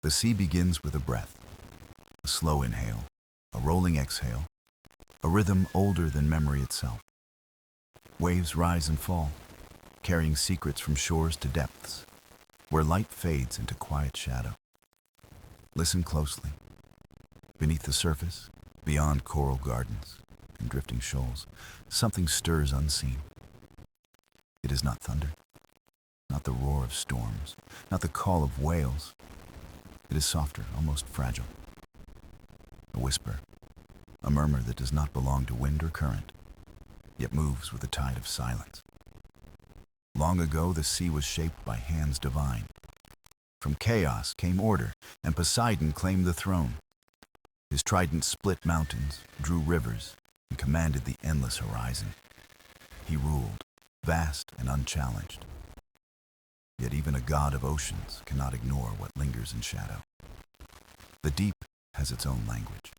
The sea begins with a breath, a slow inhale, a rolling exhale, a rhythm older than memory itself. Waves rise and fall, carrying secrets from shores to depths, where light fades into quiet shadow. Listen closely. Beneath the surface, beyond coral gardens and drifting shoals, something stirs unseen. It is not thunder, not the roar of storms, not the call of whales. It is softer, almost fragile. A whisper, a murmur that does not belong to wind or current, yet moves with the tide of silence. Long ago, the sea was shaped by hands divine. From chaos came order, and Poseidon claimed the throne. His trident split mountains, drew rivers, and commanded the endless horizon. He ruled, vast and unchallenged. Yet even a god of oceans cannot ignore what lingers in shadow. The deep has its own language.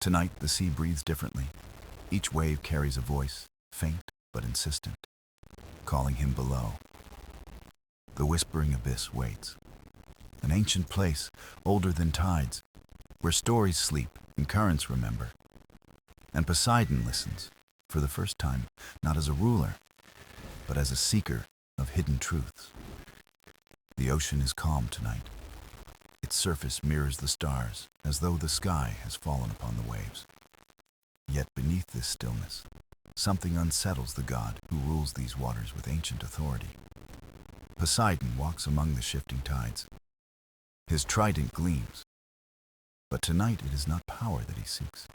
Tonight, the sea breathes differently. Each wave carries a voice, faint but insistent, calling him below. The whispering abyss waits. An ancient place, older than tides, where stories sleep and currents remember. And Poseidon listens, for the first time, not as a ruler, but as a seeker of hidden truths. The ocean is calm tonight. Its surface mirrors the stars, as though the sky has fallen upon the waves. Yet beneath this stillness, something unsettles the god who rules these waters with ancient authority. Poseidon walks among the shifting tides. His trident gleams. But tonight it is not power that he seeks.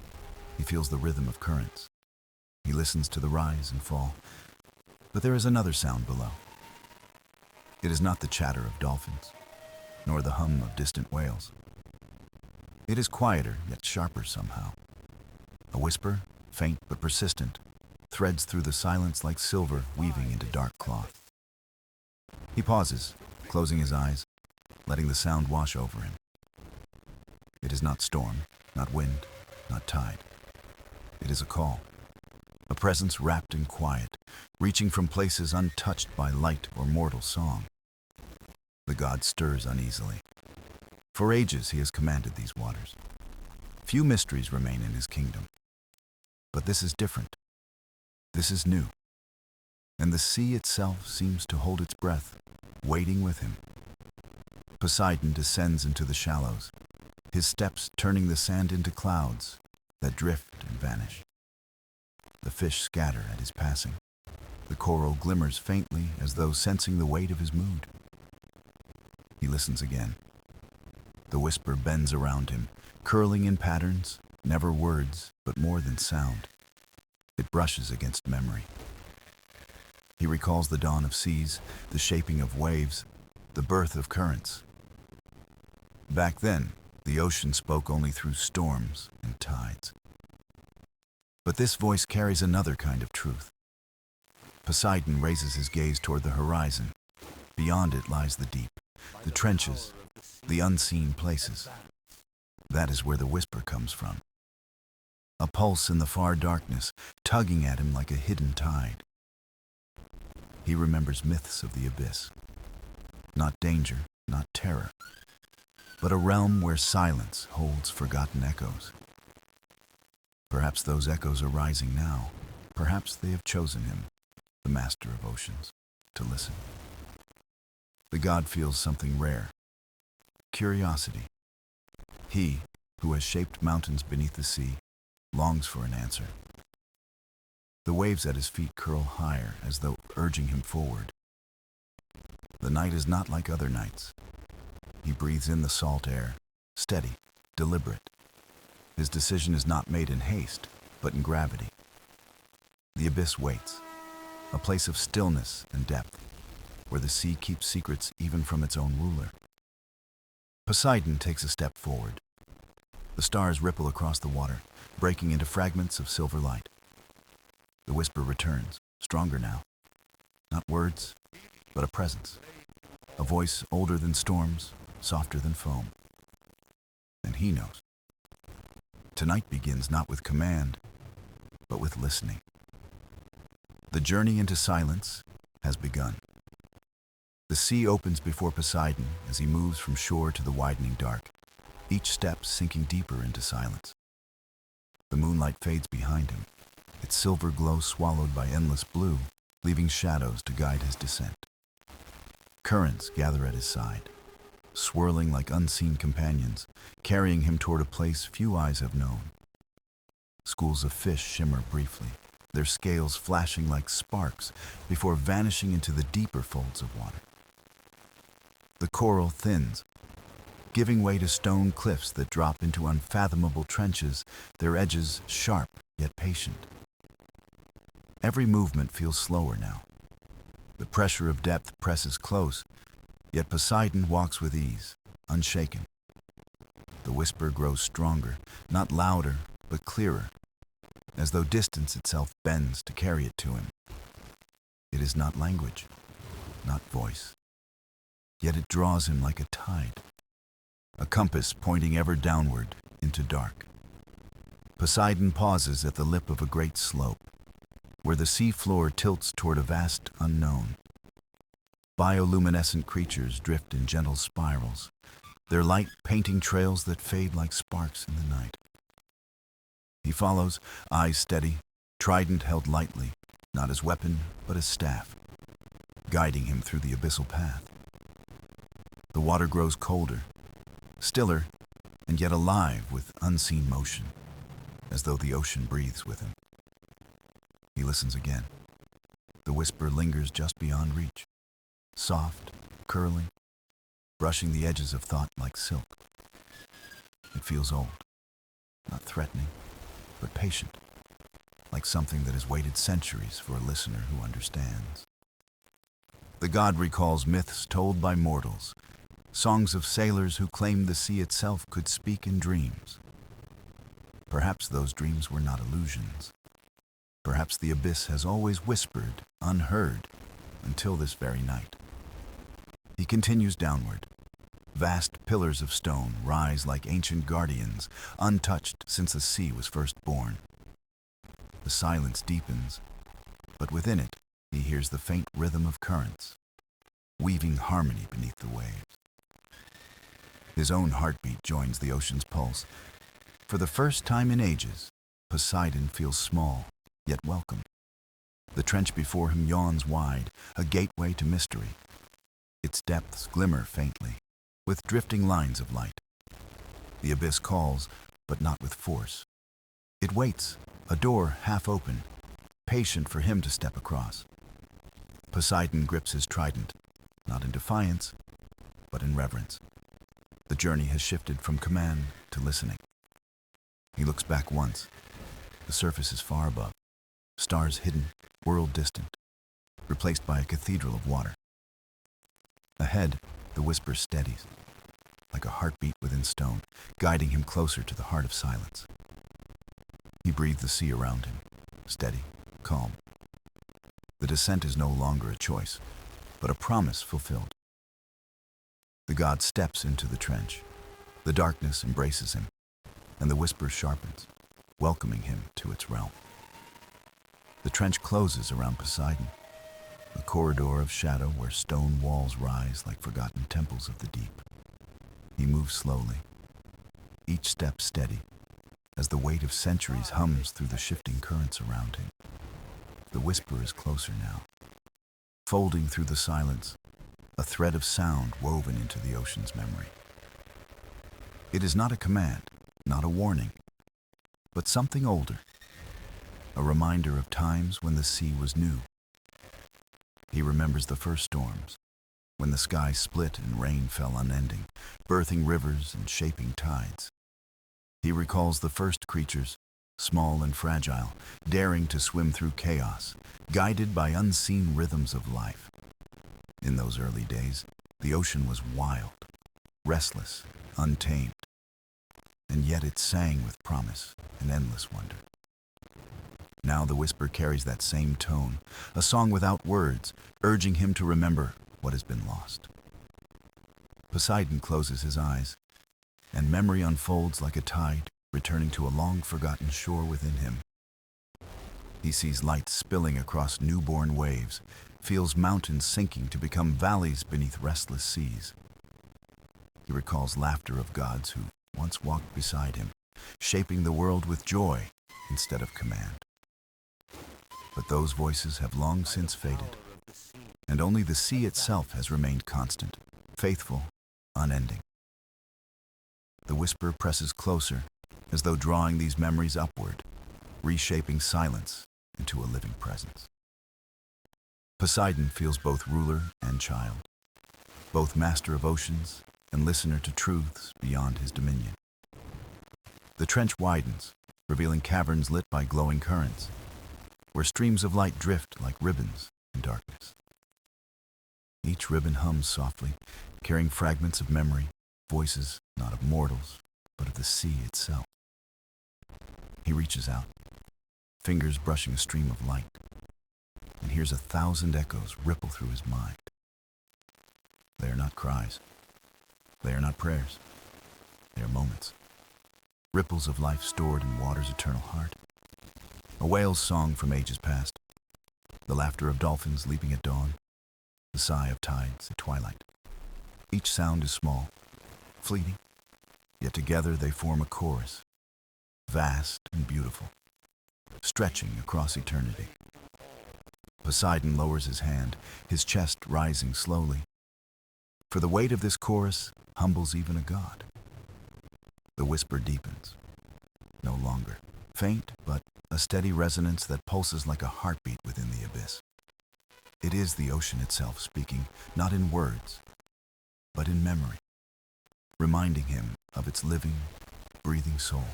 He feels the rhythm of currents. He listens to the rise and fall. But there is another sound below. It is not the chatter of dolphins, nor the hum of distant whales. It is quieter, yet sharper somehow. A whisper, faint but persistent, threads through the silence like silver weaving into dark cloth. He pauses, closing his eyes, letting the sound wash over him. It is not storm, not wind, not tide. It is a call, a presence wrapped in quiet, reaching from places untouched by light or mortal song. The god stirs uneasily. For ages he has commanded these waters. Few mysteries remain in his kingdom. But this is different. This is new. And the sea itself seems to hold its breath, waiting with him. Poseidon descends into the shallows, his steps turning the sand into clouds that drift and vanish. The fish scatter at his passing. The coral glimmers faintly as though sensing the weight of his mood. He listens again. The whisper bends around him, curling in patterns, never words, but more than sound. It brushes against memory. He recalls the dawn of seas, the shaping of waves, the birth of currents. Back then, the ocean spoke only through storms and tides. But this voice carries another kind of truth. Poseidon raises his gaze toward the horizon. Beyond it lies the deep, the trenches, the unseen places. That is where the whisper comes from. A pulse in the far darkness, tugging at him like a hidden tide. He remembers myths of the abyss. Not danger, not terror, but a realm where silence holds forgotten echoes. Perhaps those echoes are rising now. Perhaps they have chosen him, the master of oceans, to listen. The god feels something rare. Curiosity. He, who has shaped mountains beneath the sea, longs for an answer. The waves at his feet curl higher as though urging him forward. The night is not like other nights. He breathes in the salt air, steady, deliberate. His decision is not made in haste, but in gravity. The abyss waits, a place of stillness and depth, where the sea keeps secrets even from its own ruler. Poseidon takes a step forward. The stars ripple across the water, breaking into fragments of silver light. The whisper returns, stronger now. Not words, but a presence. A voice older than storms, softer than foam. And he knows. Tonight begins not with command, but with listening. The journey into silence has begun. The The sea opens before Poseidon as he moves from shore to the widening dark, each step sinking deeper into silence. The moonlight fades behind him, its silver glow swallowed by endless blue, leaving shadows to guide his descent. Currents gather at his side, swirling like unseen companions, carrying him toward a place few eyes have known. Schools of fish shimmer briefly, their scales flashing like sparks before vanishing into the deeper folds of water. The coral thins, giving way to stone cliffs that drop into unfathomable trenches, their edges sharp yet patient. Every movement feels slower now. The pressure of depth presses close, yet Poseidon walks with ease, unshaken. The whisper grows stronger, not louder, but clearer, as though distance itself bends to carry it to him. It is not language, not voice, yet it draws him like a tide, a compass pointing ever downward into dark. Poseidon pauses at the lip of a great slope, where the sea floor tilts toward a vast unknown. Bioluminescent creatures drift in gentle spirals, their light painting trails that fade like sparks in the night. He follows, eyes steady, trident held lightly, not as weapon, but as staff, guiding him through the abyssal path. The water grows colder, stiller, and yet alive with unseen motion, as though the ocean breathes with him. He listens again. The whisper lingers just beyond reach, soft, curling, brushing the edges of thought like silk. It feels old, not threatening, but patient, like something that has waited centuries for a listener who understands. The god recalls myths told by mortals, songs of sailors who claimed the sea itself could speak in dreams. Perhaps those dreams were not illusions. Perhaps the abyss has always whispered, unheard, until this very night. He continues downward. Vast pillars of stone rise like ancient guardians, untouched since the sea was first born. The silence deepens, but within it, he hears the faint rhythm of currents, weaving harmony beneath the waves. His own heartbeat joins the ocean's pulse. For the first time in ages, Poseidon feels small, yet welcome. The trench before him yawns wide, a gateway to mystery. Its depths glimmer faintly, with drifting lines of light. The abyss calls, but not with force. It waits, a door half open, patient for him to step across. Poseidon grips his trident, not in defiance, but in reverence. The journey has shifted from command to listening. He looks back once. The surface is far above, stars hidden, world distant, replaced by a cathedral of water. Ahead, the whisper steadies, like a heartbeat within stone, guiding him closer to the heart of silence. He breathes the sea around him, steady, calm. The descent is no longer a choice, but a promise fulfilled. The god steps into the trench. The darkness embraces him, and the whisper sharpens, welcoming him to its realm. The trench closes around Poseidon, a corridor of shadow where stone walls rise like forgotten temples of the deep. He moves slowly, each step steady, as the weight of centuries hums through the shifting currents around him. The whisper is closer now, folding through the silence, a thread of sound woven into the ocean's memory. It is not a command, not a warning, but something older, a reminder of times when the sea was new. He remembers the first storms, when the sky split and rain fell unending, birthing rivers and shaping tides. He recalls the first creatures, small and fragile, daring to swim through chaos, guided by unseen rhythms of life. In those early days, the ocean was wild, restless, untamed, and yet it sang with promise and endless wonder. Now the whisper carries that same tone, a song without words, urging him to remember what has been lost. Poseidon closes his eyes, and memory unfolds like a tide, returning to a long-forgotten shore within him. He sees light spilling across newborn waves, feels mountains sinking to become valleys beneath restless seas. He recalls laughter of gods who once walked beside him, shaping the world with joy instead of command. But those voices have long since faded, and only the sea itself has remained constant, faithful, unending. The whisper presses closer, as though drawing these memories upward, reshaping silence into a living presence. Poseidon feels both ruler and child, both master of oceans and listener to truths beyond his dominion. The trench widens, revealing caverns lit by glowing currents, where streams of light drift like ribbons in darkness. Each ribbon hums softly, carrying fragments of memory, voices not of mortals, but of the sea itself. He reaches out, fingers brushing a stream of light, and hears 1,000 echoes ripple through his mind. They are not cries. They are not prayers. They are moments. Ripples of life stored in water's eternal heart. A whale's song from ages past. The laughter of dolphins leaping at dawn. The sigh of tides at twilight. Each sound is small, fleeting, yet together they form a chorus, vast and beautiful, stretching across eternity. Poseidon lowers his hand, his chest rising slowly, for the weight of this chorus humbles even a god. The whisper deepens, no longer faint, but a steady resonance that pulses like a heartbeat within the abyss. It is the ocean itself speaking, not in words, but in memory, reminding him of its living, breathing soul.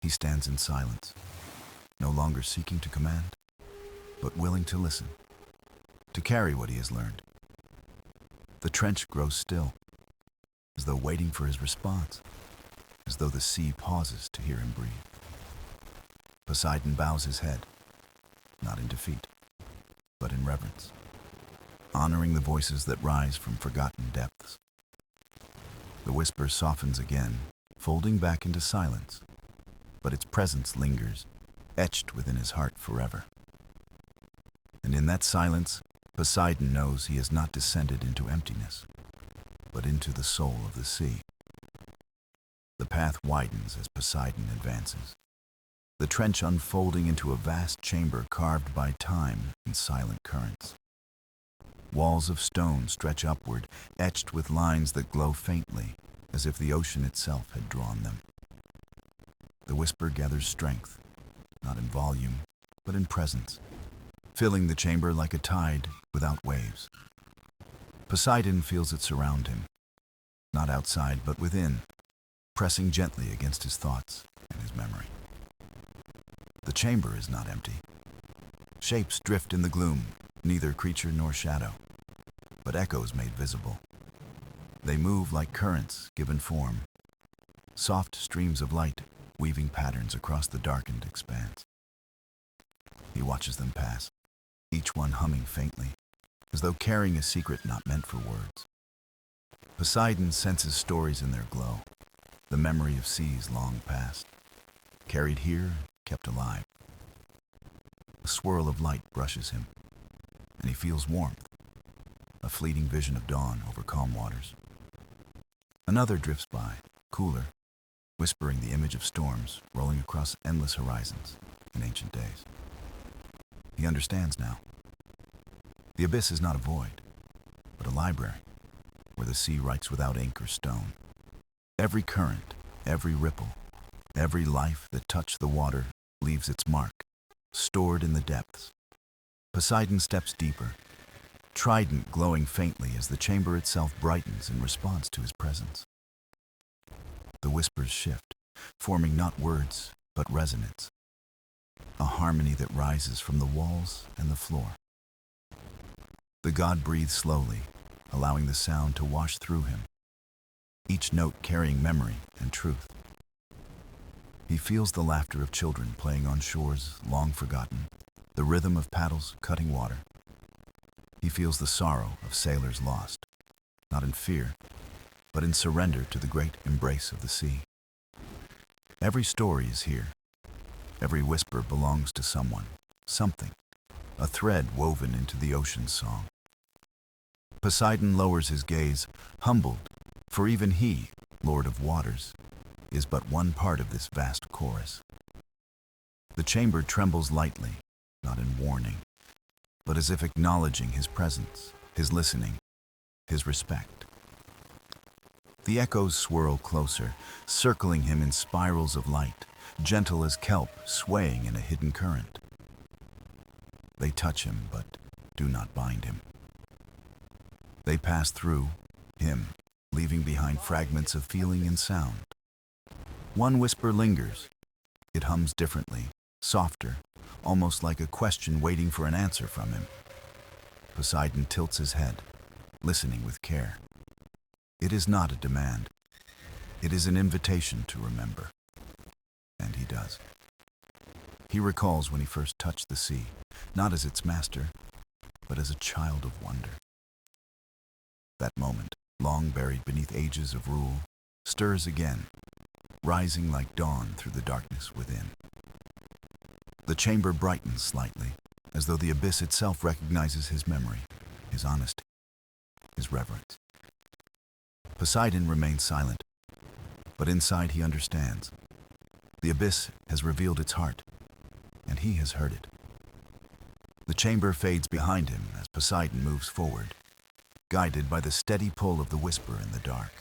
He stands in silence, no longer seeking to command, but willing to listen, to carry what he has learned. The trench grows still, as though waiting for his response, as though the sea pauses to hear him breathe. Poseidon bows his head, not in defeat, but in reverence, honoring the voices that rise from forgotten depths. The whisper softens again, folding back into silence, but its presence lingers, etched within his heart forever. And in that silence, Poseidon knows he has not descended into emptiness, but into the soul of the sea. The path widens as Poseidon advances, the trench unfolding into a vast chamber carved by time and silent currents. Walls of stone stretch upward, etched with lines that glow faintly, as if the ocean itself had drawn them. The whisper gathers strength, not in volume, but in presence, filling the chamber like a tide without waves. Poseidon feels it surround him, not outside but within, pressing gently against his thoughts and his memory. The chamber is not empty. Shapes drift in the gloom, neither creature nor shadow, but echoes made visible. They move like currents given form, soft streams of light weaving patterns across the darkened expanse. He watches them pass, each one humming faintly, as though carrying a secret not meant for words. Poseidon senses stories in their glow, the memory of seas long past, carried here, kept alive. A swirl of light brushes him, and he feels warmth, a fleeting vision of dawn over calm waters. Another drifts by, cooler, whispering the image of storms rolling across endless horizons in ancient days. He understands now. The abyss is not a void, but a library, where the sea writes without ink or stone. Every current, every ripple, every life that touched the water leaves its mark, stored in the depths. Poseidon steps deeper, trident glowing faintly as the chamber itself brightens in response to his presence. The whispers shift, forming not words, but resonance, a harmony that rises from the walls and the floor. The god breathes slowly, allowing the sound to wash through him, each note carrying memory and truth. He feels the laughter of children playing on shores long forgotten, the rhythm of paddles cutting water. He feels the sorrow of sailors lost, not in fear, but in surrender to the great embrace of the sea. Every story is here. Every whisper belongs to someone, something, a thread woven into the ocean's song. Poseidon lowers his gaze, humbled, for even he, Lord of Waters, is but one part of this vast chorus. The chamber trembles lightly, not in warning, but as if acknowledging his presence, his listening, his respect. The echoes swirl closer, circling him in spirals of light, gentle as kelp swaying in a hidden current. They touch him, but do not bind him. They pass through him, leaving behind fragments of feeling and sound. One whisper lingers. It hums differently, softer, almost like a question waiting for an answer from him. Poseidon tilts his head, listening with care. It is not a demand. It is an invitation to remember. And he does. He recalls when he first touched the sea, not as its master, but as a child of wonder. That moment, long buried beneath ages of rule, stirs again, rising like dawn through the darkness within. The chamber brightens slightly, as though the abyss itself recognizes his memory, his honesty, his reverence. Poseidon remains silent, but inside he understands. The abyss has revealed its heart, and he has heard it. The chamber fades behind him as Poseidon moves forward, guided by the steady pull of the whisper in the dark.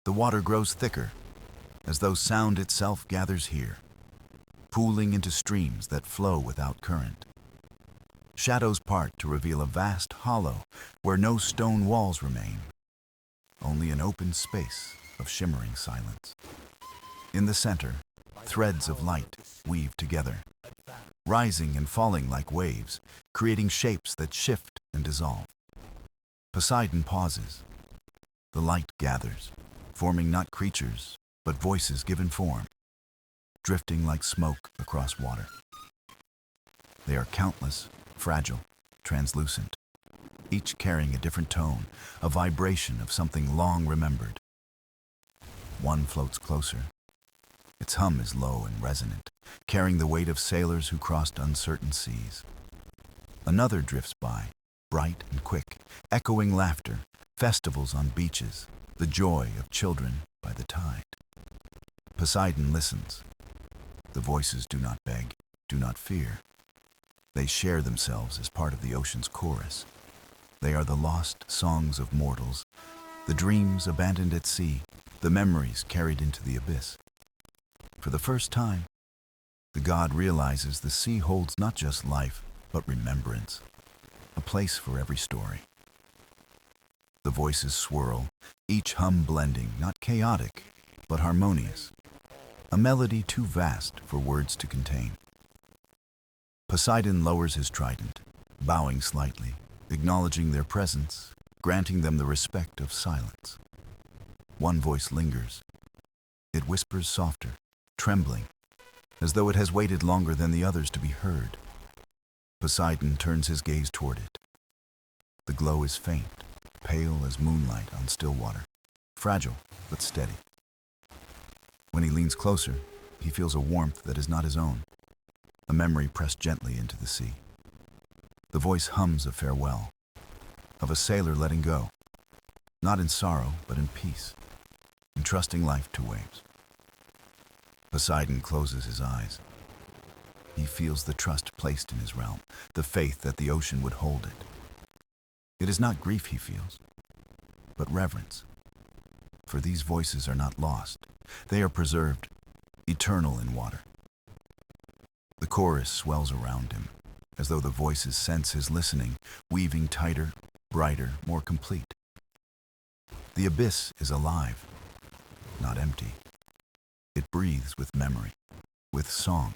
The water grows thicker, as though sound itself gathers here, pooling into streams that flow without current. Shadows part to reveal a vast hollow where no stone walls remain, only an open space of shimmering silence. In the center, threads of light weave together, rising and falling like waves, creating shapes that shift and dissolve. Poseidon pauses. The light gathers, forming not creatures, but voices given form, drifting like smoke across water. They are countless, fragile, translucent, each carrying a different tone, a vibration of something long remembered. One floats closer. Its hum is low and resonant, carrying the weight of sailors who crossed uncertain seas. Another drifts by, bright and quick, echoing laughter, festivals on beaches, the joy of children by the tide. Poseidon listens. The voices do not beg, do not fear. They share themselves as part of the ocean's chorus. They are the lost songs of mortals, the dreams abandoned at sea, the memories carried into the abyss. For the first time, the god realizes the sea holds not just life, but remembrance, a place for every story. The voices swirl, each hum blending, not chaotic, but harmonious, a melody too vast for words to contain. Poseidon lowers his trident, bowing slightly, acknowledging their presence, granting them the respect of silence. One voice lingers. It whispers softer, trembling, as though it has waited longer than the others to be heard. Poseidon turns his gaze toward it. The glow is faint, pale as moonlight on still water, fragile but steady. When he leans closer, he feels a warmth that is not his own, a memory pressed gently into the sea. The voice hums a farewell, of a sailor letting go, not in sorrow, but in peace, entrusting life to waves. Poseidon closes his eyes. He feels the trust placed in his realm, the faith that the ocean would hold it. It is not grief he feels, but reverence. For these voices are not lost. They are preserved, eternal in water. The chorus swells around him, as though the voices sense his listening, weaving tighter, brighter, more complete. The abyss is alive, not empty. It breathes with memory, with song,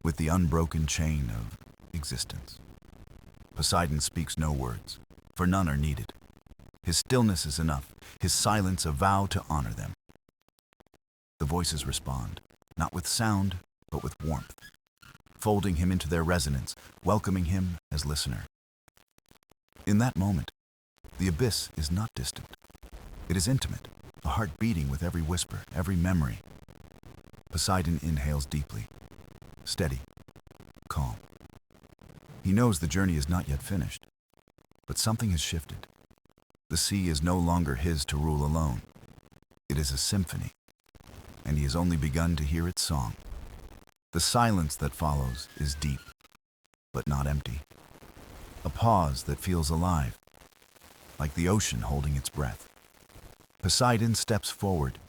with the unbroken chain of existence. Poseidon speaks no words, for none are needed. His stillness is enough, his silence a vow to honor them. The voices respond, not with sound, but with warmth, folding him into their resonance, welcoming him as listener. In that moment, the abyss is not distant. It is intimate, a heart beating with every whisper, every memory. Poseidon inhales deeply, steady, calm. He knows the journey is not yet finished, but something has shifted. The sea is no longer his to rule alone. It is a symphony, and he has only begun to hear its song. The silence that follows is deep, but not empty. A pause that feels alive, like the ocean holding its breath. Poseidon steps forward,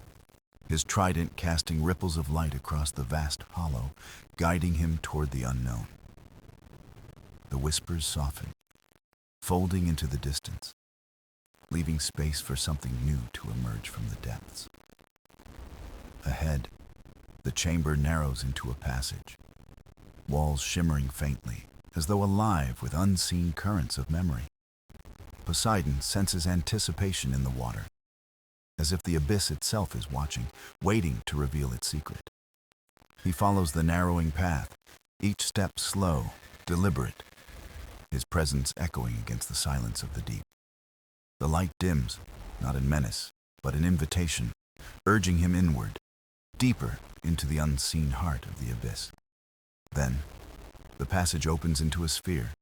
his trident casting ripples of light across the vast hollow, guiding him toward the unknown. The whispers soften, folding into the distance, leaving space for something new to emerge from the depths. Ahead, the chamber narrows into a passage, walls shimmering faintly, as though alive with unseen currents of memory. Poseidon senses anticipation in the water, as if the abyss itself is watching, waiting to reveal its secret. He follows the narrowing path, each step slow, deliberate, his presence echoing against the silence of the deep. The light dims, not in menace, but in invitation, urging him inward, deeper into the unseen heart of the abyss. Then, the passage opens into a sphere,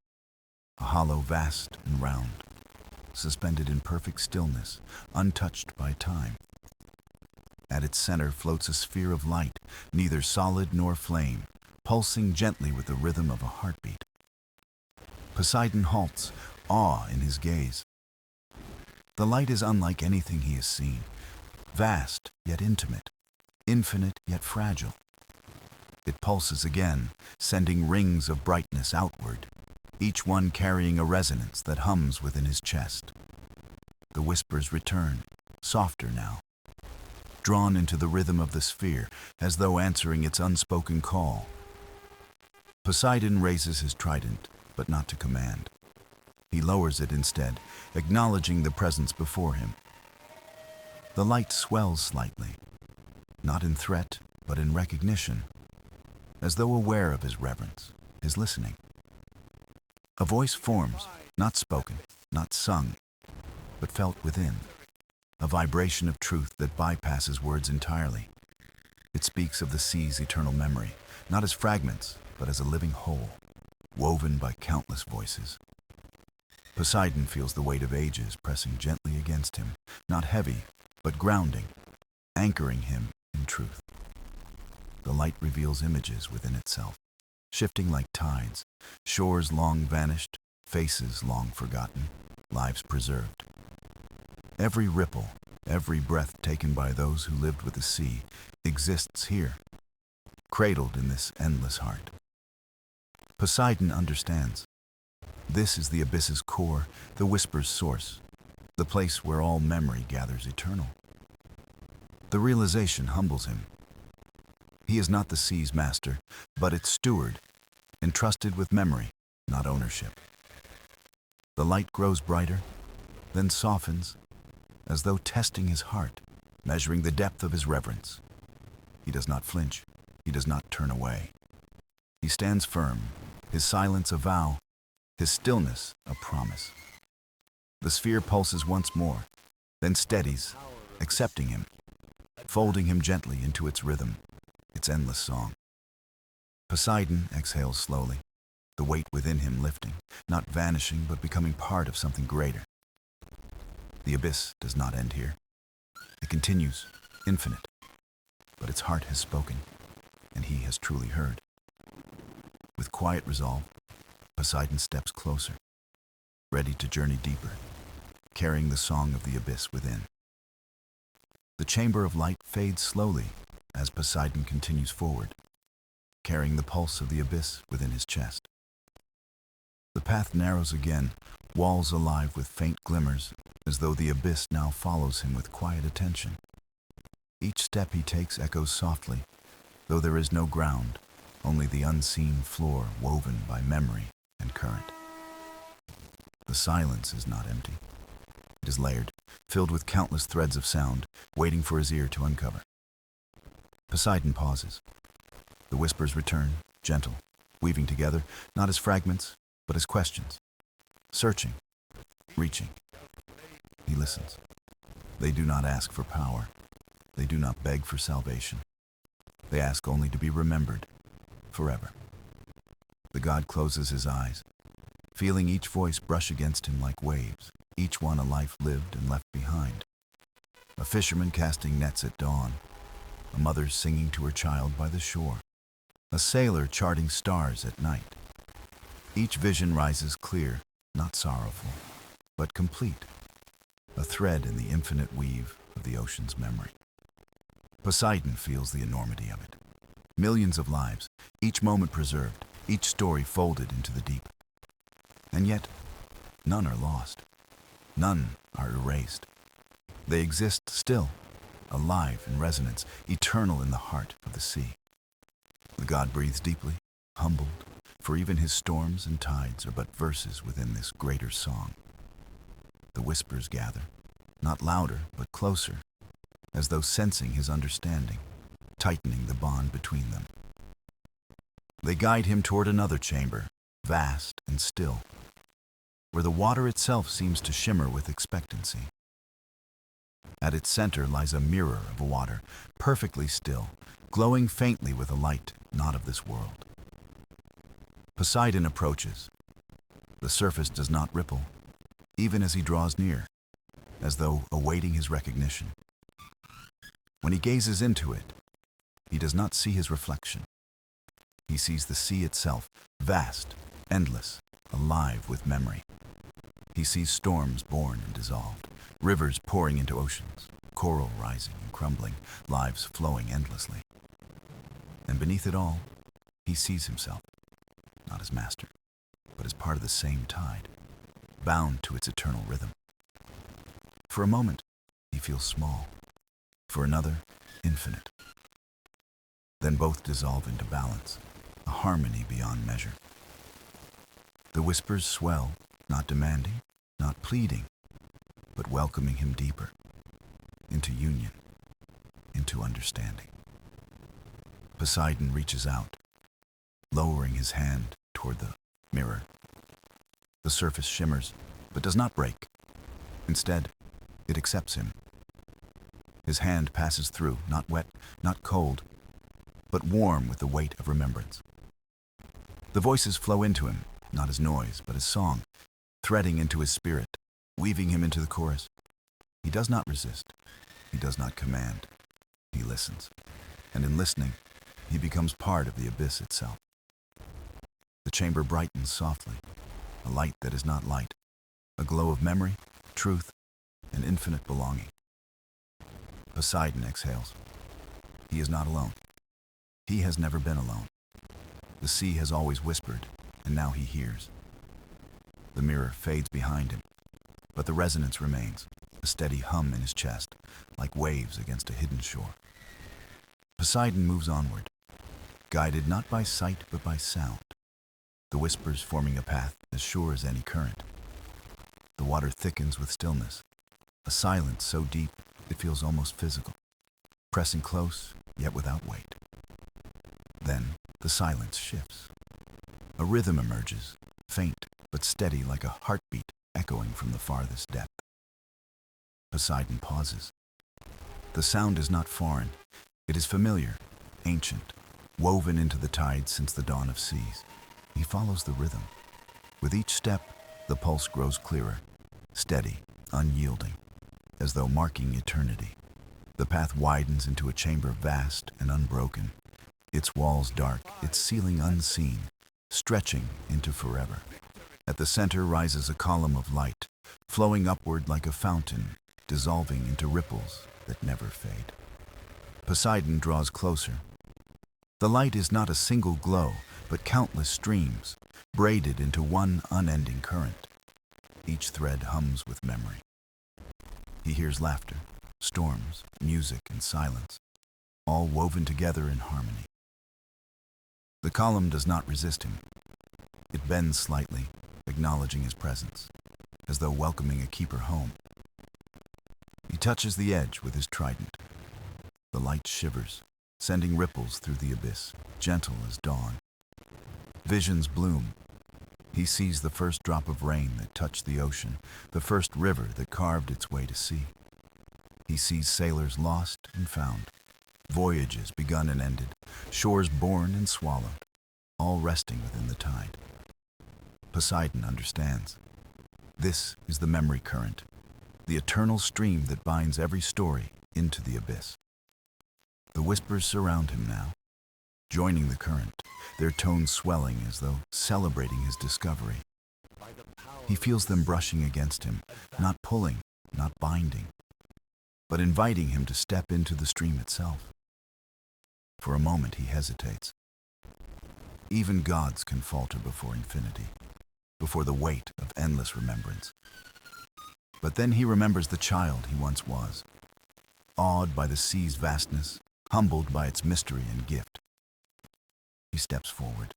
a hollow vast and round, suspended in perfect stillness, untouched by time. At its center floats a sphere of light, neither solid nor flame, pulsing gently with the rhythm of a heartbeat. Poseidon halts, awe in his gaze. The light is unlike anything he has seen, vast yet intimate, infinite yet fragile. It pulses again, sending rings of brightness outward, each one carrying a resonance that hums within his chest. The whispers return, softer now, drawn into the rhythm of the sphere, as though answering its unspoken call. Poseidon raises his trident, but not to command. He lowers it instead, acknowledging the presence before him. The light swells slightly, not in threat, but in recognition, as though aware of his reverence, his listening. A voice forms, not spoken, not sung, but felt within, a vibration of truth that bypasses words entirely. It speaks of the sea's eternal memory, not as fragments, but as a living whole, woven by countless voices. Poseidon feels the weight of ages pressing gently against him, not heavy, but grounding, anchoring him in truth. The light reveals images within itself, shifting like tides, shores long vanished, faces long forgotten, lives preserved. Every ripple, every breath taken by those who lived with the sea exists here, cradled in this endless heart. Poseidon understands. This is the abyss's core, the whisper's source, the place where all memory gathers eternal. The realization humbles him. He is not the sea's master, but its steward, entrusted with memory, not ownership. The light grows brighter, then softens, as though testing his heart, measuring the depth of his reverence. He does not flinch. He does not turn away. He stands firm, his silence a vow, his stillness a promise. The sphere pulses once more, then steadies, accepting him, folding him gently into its rhythm, its endless song. Poseidon exhales slowly, the weight within him lifting, not vanishing but becoming part of something greater. The abyss does not end here. It continues, infinite, but its heart has spoken, and he has truly heard. With quiet resolve, Poseidon steps closer, ready to journey deeper, carrying the song of the abyss within. The chamber of light fades slowly as Poseidon continues forward, carrying the pulse of the abyss within his chest. The path narrows again, walls alive with faint glimmers, as though the abyss now follows him with quiet attention. Each step he takes echoes softly, though there is no ground, only the unseen floor woven by memory and current. The silence is not empty. It is layered, filled with countless threads of sound, waiting for his ear to uncover. Poseidon pauses. The whispers return, gentle, weaving together, not as fragments, but as questions. Searching, reaching. He listens. They do not ask for power. They do not beg for salvation. They ask only to be remembered, forever. The god closes his eyes, feeling each voice brush against him like waves, each one a life lived and left behind. A fisherman casting nets at dawn, a mother singing to her child by the shore, a sailor charting stars at night. Each vision rises clear, not sorrowful, but complete, a thread in the infinite weave of the ocean's memory. Poseidon feels the enormity of it. Millions of lives, each moment preserved, each story folded into the deep. And yet, none are lost. None are erased. They exist still, alive in resonance, eternal in the heart of the sea. The god breathes deeply, humbled, for even his storms and tides are but verses within this greater song. The whispers gather, not louder, but closer, as though sensing his understanding, tightening the bond between them. They guide him toward another chamber, vast and still, where the water itself seems to shimmer with expectancy. At its center lies a mirror of water, perfectly still, glowing faintly with a light not of this world. Poseidon approaches. The surface does not ripple, even as he draws near, as though awaiting his recognition. When he gazes into it, he does not see his reflection. He sees the sea itself, vast, endless, alive with memory. He sees storms born and dissolved, rivers pouring into oceans, coral rising and crumbling, lives flowing endlessly. And beneath it all, he sees himself, not as master, but as part of the same tide, bound to its eternal rhythm. For a moment, he feels small. For another, infinite. Then both dissolve into balance, a harmony beyond measure. The whispers swell, not demanding, not pleading, but welcoming him deeper, into union, into understanding. Poseidon reaches out, lowering his hand toward the mirror. The surface shimmers, but does not break. Instead, it accepts him. His hand passes through, not wet, not cold, but warm with the weight of remembrance. The voices flow into him, not as noise, but as song, threading into his spirit, weaving him into the chorus. He does not resist. He does not command. He listens. And in listening, he becomes part of the abyss itself. The chamber brightens softly, a light that is not light, a glow of memory, truth, and infinite belonging. Poseidon exhales. He is not alone. He has never been alone. The sea has always whispered, and now he hears. The mirror fades behind him, but the resonance remains, a steady hum in his chest, like waves against a hidden shore. Poseidon moves onward, guided not by sight but by sound, the whispers forming a path as sure as any current. The water thickens with stillness, a silence so deep it feels almost physical, pressing close, yet without weight. Then the silence shifts. A rhythm emerges, faint but steady like a heartbeat echoing from the farthest depth. Poseidon pauses. The sound is not foreign. It is familiar, ancient, woven into the tides since the dawn of seas. He follows the rhythm. With each step, the pulse grows clearer, steady, unyielding, as though marking eternity. The path widens into a chamber vast and unbroken, its walls dark, its ceiling unseen, stretching into forever. At the center rises a column of light, flowing upward like a fountain, dissolving into ripples that never fade. Poseidon draws closer. The light is not a single glow, but countless streams, braided into one unending current. Each thread hums with memory. He hears laughter, storms, music, and silence, all woven together in harmony. The column does not resist him. It bends slightly, acknowledging his presence, as though welcoming a keeper home. He touches the edge with his trident. The light shivers, sending ripples through the abyss, gentle as dawn. Visions bloom. He sees the first drop of rain that touched the ocean, the first river that carved its way to sea. He sees sailors lost and found, voyages begun and ended, shores born and swallowed, all resting within the tide. Poseidon understands. This is the memory current, the eternal stream that binds every story into the abyss. The whispers surround him now, joining the current, their tones swelling as though celebrating his discovery. He feels them brushing against him, not pulling, not binding, but inviting him to step into the stream itself. For a moment he hesitates. Even gods can falter before infinity, before the weight of endless remembrance. But then he remembers the child he once was, awed by the sea's vastness, humbled by its mystery and gift. He steps forward.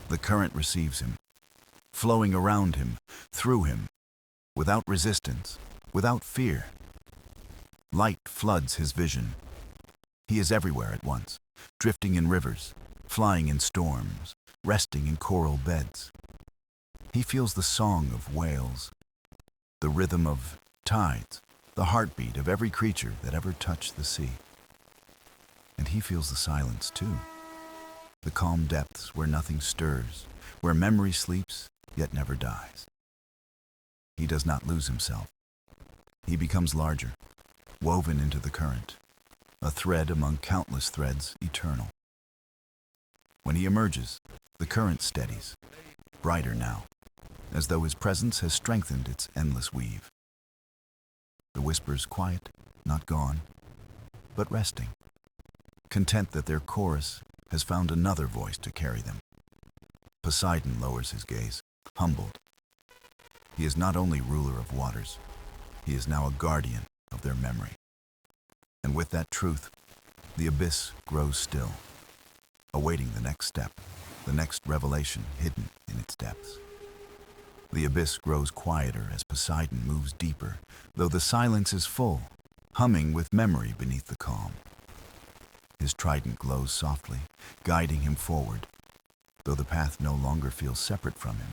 The current receives him, flowing around him, through him, without resistance, without fear. Light floods his vision. He is everywhere at once, drifting in rivers, flying in storms, resting in coral beds. He feels the song of whales, the rhythm of tides, the heartbeat of every creature that ever touched the sea. And he feels the silence too, the calm depths where nothing stirs, where memory sleeps yet never dies. He does not lose himself. He becomes larger, woven into the current, a thread among countless threads eternal. When he emerges, the current steadies, brighter now, as though his presence has strengthened its endless weave. The whispers quiet, not gone, but resting, content that their chorus has found another voice to carry them. Poseidon lowers his gaze, humbled. He is not only ruler of waters, he is now a guardian of their memory. And with that truth, the abyss grows still, awaiting the next step, the next revelation hidden in its depths. The abyss grows quieter as Poseidon moves deeper, though the silence is full, humming with memory beneath the calm. His trident glows softly, guiding him forward, though the path no longer feels separate from him.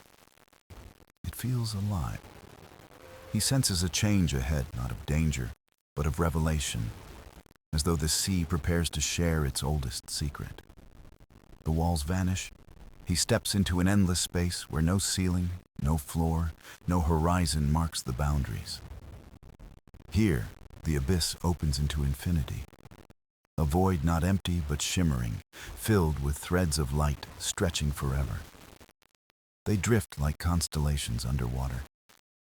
It feels alive. He senses a change ahead, not of danger, but of revelation, as though the sea prepares to share its oldest secret. The walls vanish. He steps into an endless space where no ceiling, no floor, no horizon marks the boundaries. Here, the abyss opens into infinity, a void not empty but shimmering, filled with threads of light stretching forever. They drift like constellations underwater,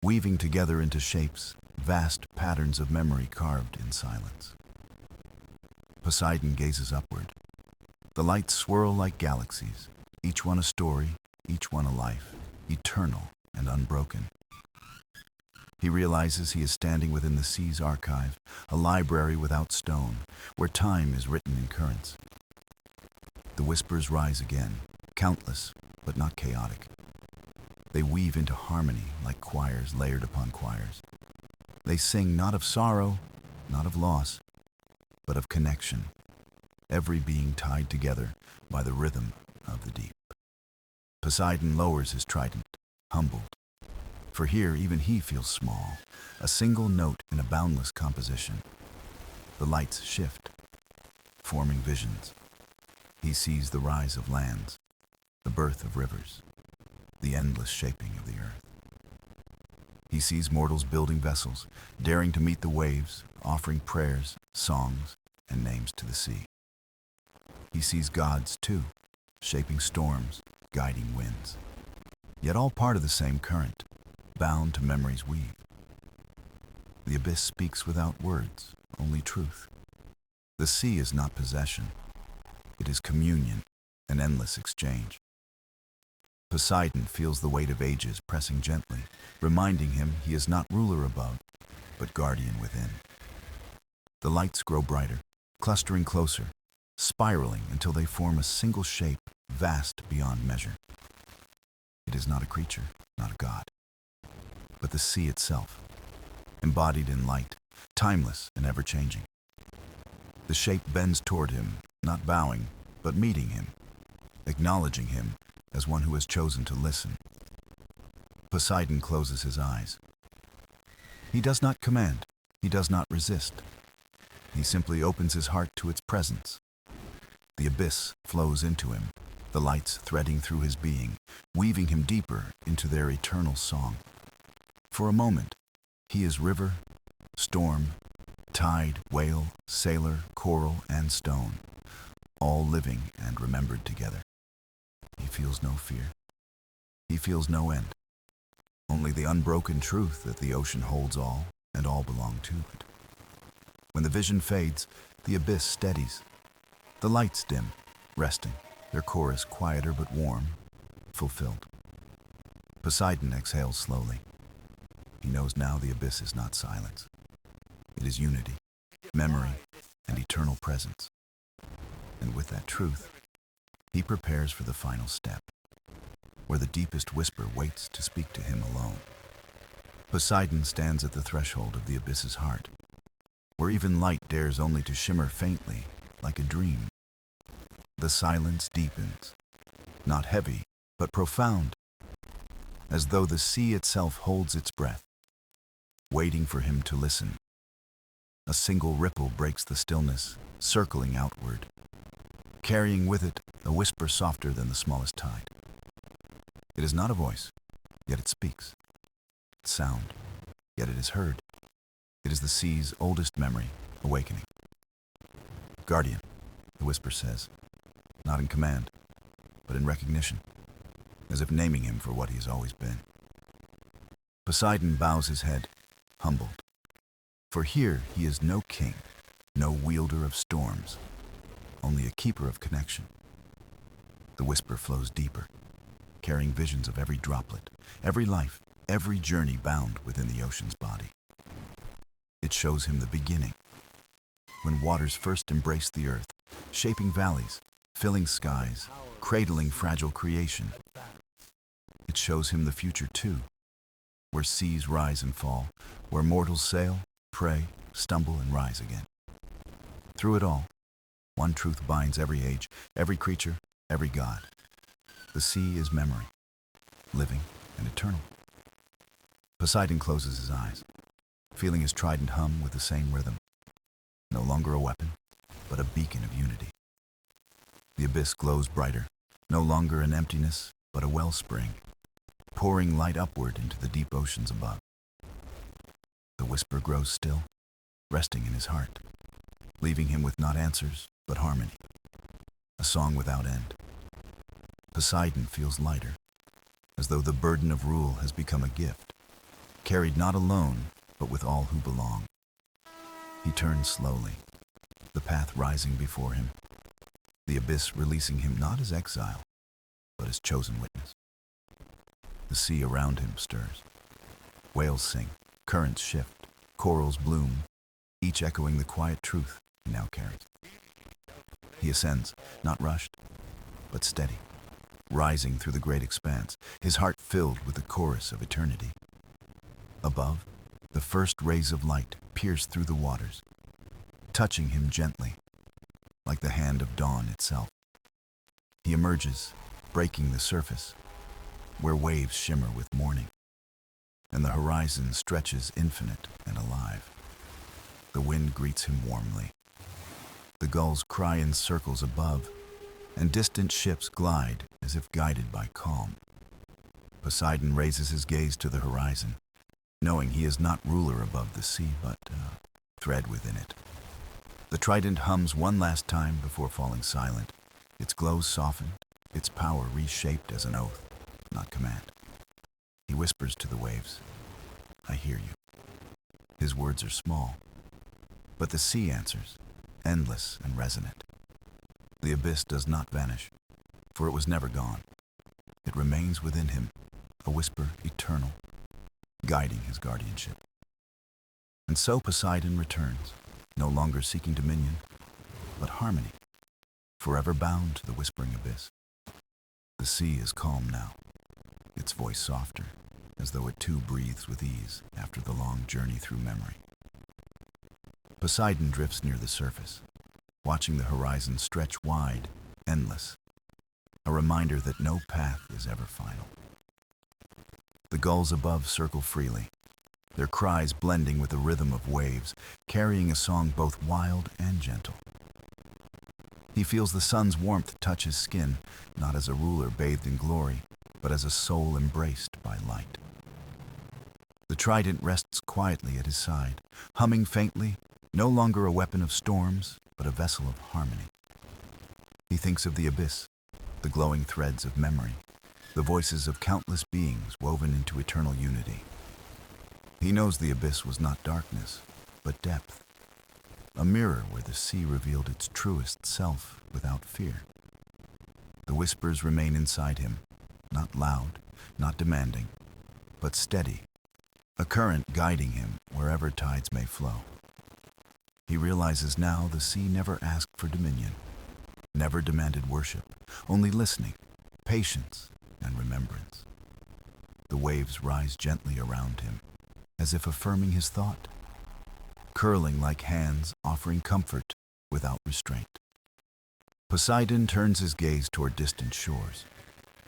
weaving together into shapes, vast patterns of memory carved in silence. Poseidon gazes upward. The lights swirl like galaxies, each one a story, each one a life, eternal and unbroken. He realizes he is standing within the sea's archive, a library without stone, where time is written in currents. The whispers rise again, countless but not chaotic. They weave into harmony like choirs layered upon choirs. They sing not of sorrow, not of loss, but of connection, every being tied together by the rhythm of the deep. Poseidon lowers his trident, humbled. For here even he feels small, a single note in a boundless composition. The lights shift, forming visions. He sees the rise of lands, the birth of rivers, the endless shaping of the earth. He sees mortals building vessels, daring to meet the waves, offering prayers, songs, and names to the sea. He sees gods, too, shaping storms, guiding winds, yet all part of the same current, bound to memory's weave. The abyss speaks without words, only truth. The sea is not possession. It is communion, an endless exchange. Poseidon feels the weight of ages pressing gently, reminding him he is not ruler above, but guardian within. The lights grow brighter, clustering closer, spiraling until they form a single shape vast beyond measure. It is not a creature, not a god, but the sea itself, embodied in light, timeless and ever-changing. The shape bends toward him, not bowing, but meeting him, acknowledging him as one who has chosen to listen. Poseidon closes his eyes. He does not command, he does not resist. He simply opens his heart to its presence. The abyss flows into him, the lights threading through his being, weaving him deeper into their eternal song. For a moment, he is river, storm, tide, whale, sailor, coral, and stone, all living and remembered together. He feels no fear. He feels no end. Only the unbroken truth that the ocean holds all, and all belong to it. When the vision fades, the abyss steadies. The lights dim, resting, their chorus quieter but warm, fulfilled. Poseidon exhales slowly. He knows now the abyss is not silence. It is unity, memory, and eternal presence. And with that truth, he prepares for the final step, where the deepest whisper waits to speak to him alone. Poseidon stands at the threshold of the abyss's heart, where even light dares only to shimmer faintly, like a dream. The silence deepens, not heavy, but profound, as though the sea itself holds its breath, waiting for him to listen. A single ripple breaks the stillness, circling outward, carrying with it a whisper softer than the smallest tide. It is not a voice, yet it speaks. It's sound, yet it is heard. It is the sea's oldest memory, awakening. Guardian, the whisper says, not in command, but in recognition, as if naming him for what he has always been. Poseidon bows his head, humbled. For here he is no king, no wielder of storms, only a keeper of connection. The whisper flows deeper, carrying visions of every droplet, every life, every journey bound within the ocean's body. It shows him the beginning, when waters first embraced the earth, shaping valleys, filling skies, cradling fragile creation. It shows him the future too, where seas rise and fall, where mortals sail, pray, stumble, and rise again. Through it all, one truth binds every age, every creature, every god. The sea is memory, living and eternal. Poseidon closes his eyes, feeling his trident hum with the same rhythm. No longer a weapon, but a beacon of unity. The abyss glows brighter, no longer an emptiness, but a wellspring, pouring light upward into the deep oceans above. The whisper grows still, resting in his heart, leaving him with not answers, but harmony, a song without end. Poseidon feels lighter, as though the burden of rule has become a gift, carried not alone, but with all who belong. He turns slowly, the path rising before him, the abyss releasing him not as exile, but as chosen witness. The sea around him stirs. Whales sing, currents shift, corals bloom, each echoing the quiet truth he now carries. He ascends, not rushed, but steady, rising through the great expanse, his heart filled with the chorus of eternity. Above, the first rays of light pierce through the waters, touching him gently, like the hand of dawn itself. He emerges, breaking the surface, where waves shimmer with morning, and the horizon stretches infinite and alive. The wind greets him warmly. The gulls cry in circles above, and distant ships glide as if guided by calm. Poseidon raises his gaze to the horizon, knowing he is not ruler above the sea, but thread within it. The trident hums one last time before falling silent, its glow softened, its power reshaped as an oath, not command. He whispers to the waves, "I hear you." His words are small, but the sea answers, endless and resonant. The abyss does not vanish, for it was never gone. It remains within him, a whisper eternal, guiding his guardianship. And so Poseidon returns, no longer seeking dominion, but harmony, forever bound to the whispering abyss. The sea is calm now, its voice softer, as though it too breathes with ease after the long journey through memory. Poseidon drifts near the surface, watching the horizon stretch wide, endless, a reminder that no path is ever final. The gulls above circle freely, their cries blending with the rhythm of waves, carrying a song both wild and gentle. He feels the sun's warmth touch his skin, not as a ruler bathed in glory, but as a soul embraced by light. The trident rests quietly at his side, humming faintly, no longer a weapon of storms, but a vessel of harmony. He thinks of the abyss, the glowing threads of memory, the voices of countless beings woven into eternal unity. He knows the abyss was not darkness, but depth, a mirror where the sea revealed its truest self without fear. The whispers remain inside him, not loud, not demanding, but steady, a current guiding him wherever tides may flow. He realizes now the sea never asked for dominion, never demanded worship, only listening, patience, and remembrance. The waves rise gently around him, as if affirming his thought, curling like hands offering comfort without restraint. Poseidon turns his gaze toward distant shores,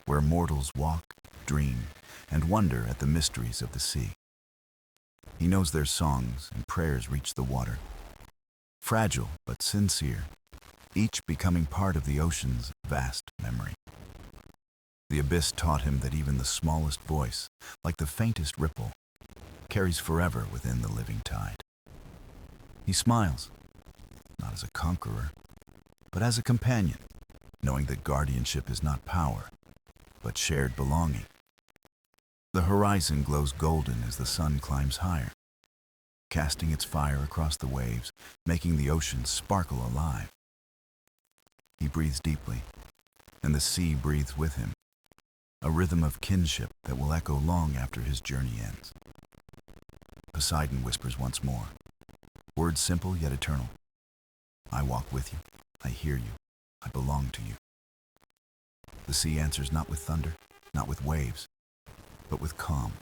where mortals walk, dream, and wonder at the mysteries of the sea. He knows their songs and prayers reach the water, fragile but sincere, each becoming part of the ocean's vast memory. The abyss taught him that even the smallest voice, like the faintest ripple, carries forever within the living tide. He smiles, not as a conqueror, but as a companion, knowing that guardianship is not power, but shared belonging. The horizon glows golden as the sun climbs higher, casting its fire across the waves, making the ocean sparkle alive. He breathes deeply, and the sea breathes with him, a rhythm of kinship that will echo long after his journey ends. Poseidon whispers once more, words simple yet eternal. I walk with you, I hear you, I belong to you. The sea answers not with thunder, not with waves, but with calm,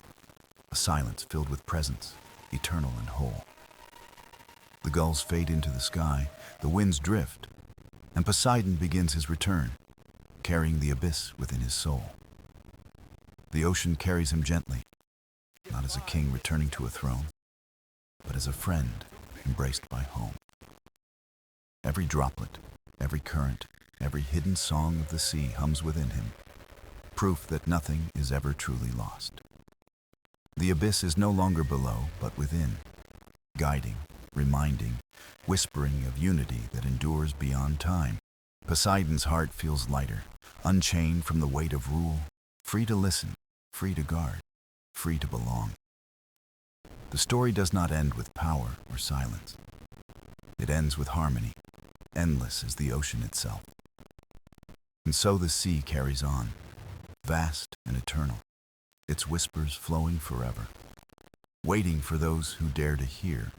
a silence filled with presence, eternal and whole. The gulls fade into the sky, the winds drift, and Poseidon begins his return, carrying the abyss within his soul. The ocean carries him gently, not as a king returning to a throne, but as a friend embraced by home. Every droplet, every current, every hidden song of the sea hums within him, proof that nothing is ever truly lost. The abyss is no longer below, but within, guiding, reminding, whispering of unity that endures beyond time. Poseidon's heart feels lighter, unchained from the weight of rule, free to listen, free to guard, free to belong. The story does not end with power or silence. It ends with harmony, endless as the ocean itself. And so the sea carries on, vast and eternal, its whispers flowing forever, waiting for those who dare to hear